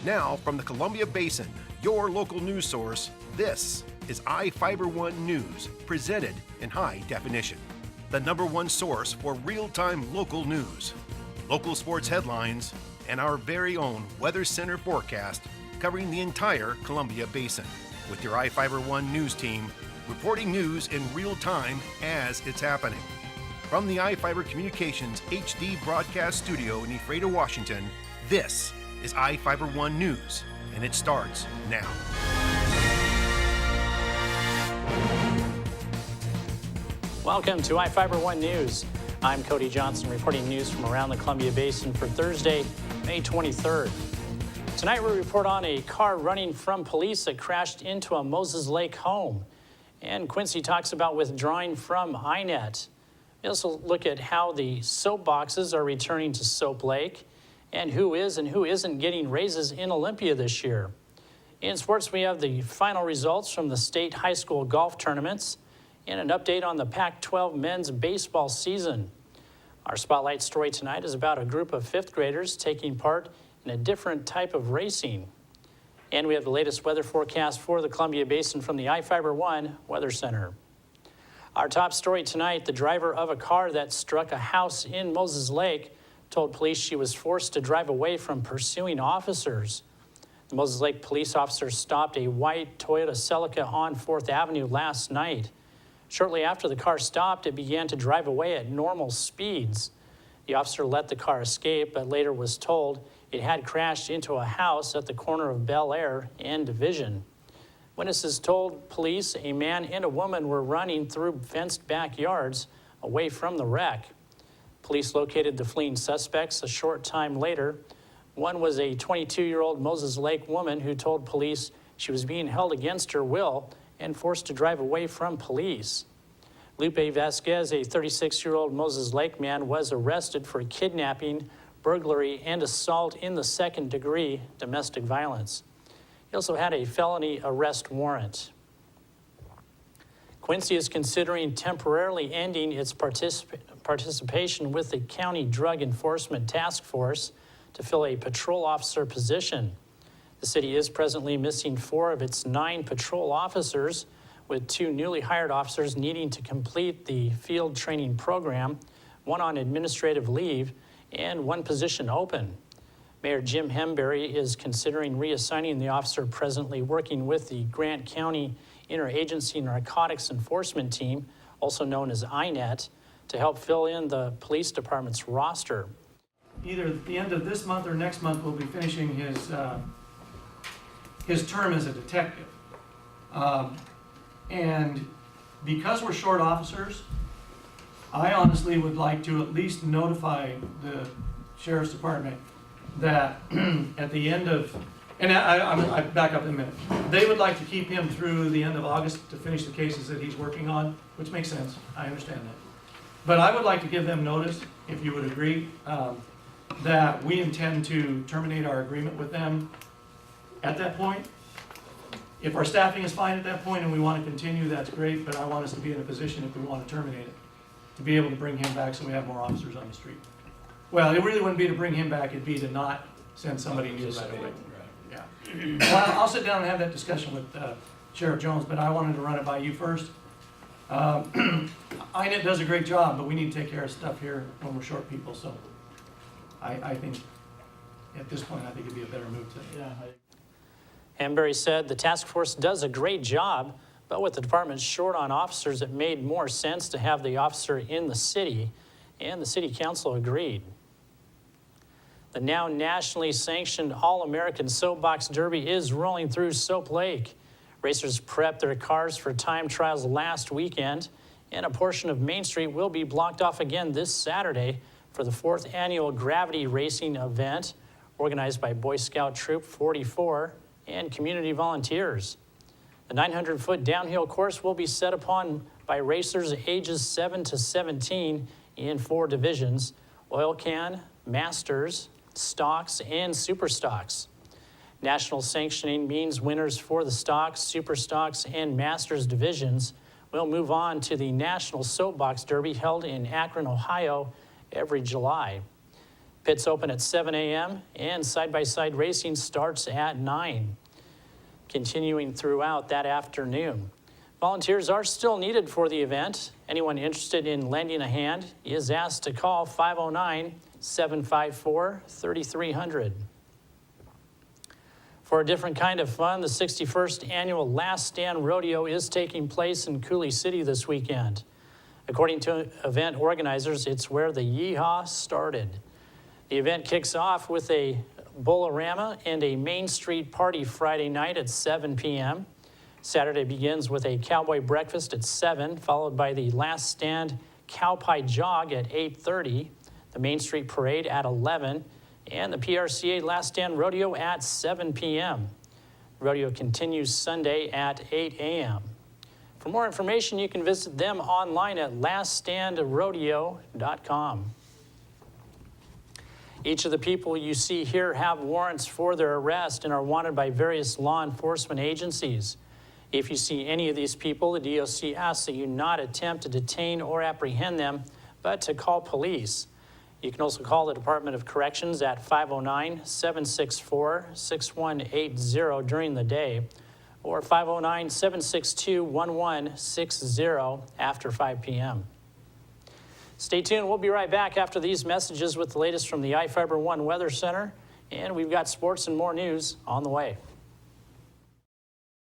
Now, from the Columbia Basin, your local news source, this is iFIBER 1 News, presented in high definition. The #1 source for real-time local news, local sports headlines, and our very own Weather Center forecast covering the entire Columbia Basin. With your iFIBER 1 News team, reporting news in real time as it's happening. From the iFIBER Communications HD broadcast studio in Ephrata, Washington, this is iFIBER 1 News, and it starts now. Welcome to iFIBER 1 News. I'm Cody Johnson reporting news from around the Columbia Basin for Thursday, May 23rd. Tonight we report on a car running from police that crashed into a Moses Lake home. And Quincy talks about withdrawing from INET. We also look at how the soap boxes are returning to Soap Lake and who is and who isn't getting raises in Olympia this year. In sports, we have the final results from the state high school golf tournaments and an update on the Pac-12 men's baseball season. Our spotlight story tonight is about a group of fifth graders taking part in a different type of racing. And we have the latest weather forecast for the Columbia Basin from the iFIBER 1 Weather Center. Our top story tonight, the driver of a car that struck a house in Moses Lake told police she was forced to drive away from pursuing officers. The Moses Lake police officer stopped a white Toyota Celica on 4th Avenue last night. Shortly after the car stopped, it began to drive away at normal speeds. The officer let the car escape, but later was told it had crashed into a house at the corner of Bel Air and Division. Witnesses told police a man and a woman were running through fenced backyards away from the wreck. Police located the fleeing suspects a short time later. One was a 22-year-old Moses Lake woman who told police she was being held against her will and forced to drive away from police. Lupe Vasquez, a 36-year-old Moses Lake man, was arrested for kidnapping, burglary, and assault in the second-degree domestic violence. He also had a felony arrest warrant. Quincy is considering temporarily ending its participation with the County Drug Enforcement Task Force to fill a patrol officer position. The city is presently missing 4 of its 9 patrol officers, with 2 newly hired officers needing to complete the field training program, 1 on administrative leave, and 1 position open. Mayor Jim Hemberry is considering reassigning the officer presently working with the Grant County Interagency Narcotics Enforcement Team, also known as INET, to help fill in the police department's roster. Either at the end of this month or next month, we'll be finishing his term as a detective. And because we're short officers, I honestly would like to at least notify the Sheriff's Department that at the end of, and I back up in a minute, they would like to keep him through the end of August to finish the cases that he's working on, which makes sense, I understand that. But I would like to give them notice, if you would agree, that we intend to terminate our agreement with them at that point. If our staffing is fine at that point and we want to continue, that's great, but I want us to be in a position, if we want to terminate it, to be able to bring him back so we have more officers on the street. Well, it really wouldn't be to bring him back, it'd be to not send somebody new right away. Yeah. Well, I'll sit down and have that discussion with Sheriff Jones, but I wanted to run it by you first. INET does a great job, but we need to take care of stuff here when we're short people, so I think at this point, I think it'd be a better move to. Yeah. Hemberry said the task force does a great job, but with the department short on officers, it made more sense to have the officer in the city, and the city council agreed. The now nationally sanctioned All-American Soapbox Derby is rolling through Soap Lake. Racers prepped their cars for time trials last weekend, and a portion of Main Street will be blocked off again this Saturday for the 4th annual Gravity Racing event, organized by Boy Scout Troop 44 and community volunteers. The 900-foot downhill course will be set upon by racers ages 7 to 17 in 4 divisions: oil can, masters, stocks, and super stocks. National sanctioning means winners for the stocks, super stocks, and masters divisions will move on to the National Soapbox Derby held in Akron, Ohio every July. Pits open at 7 a.m. and side-by-side racing starts at 9, continuing throughout that afternoon. Volunteers are still needed for the event. Anyone interested in lending a hand is asked to call 509-754-3300. For a different kind of fun, the 61st annual Last Stand Rodeo is taking place in Coulee City this weekend. According to event organizers, it's where the yeehaw started. The event kicks off with a Bolorama and a Main Street party Friday night at 7 p.m. Saturday begins with a cowboy breakfast at 7, followed by the Last Stand Cow Pie Jog at 8:30, the Main Street Parade at 11, and the PRCA Last Stand Rodeo at 7 p.m. Rodeo continues Sunday at 8 a.m. For more information, you can visit them online at laststandrodeo.com. Each of the people you see here have warrants for their arrest and are wanted by various law enforcement agencies. If you see any of these people, the DOC asks that you not attempt to detain or apprehend them, but to call police. You can also call the Department of Corrections at 509-764-6180 during the day, or 509-762-1160 after 5 p.m. Stay tuned. We'll be right back after these messages with the latest from the iFIBER One Weather Center, and we've got sports and more news on the way.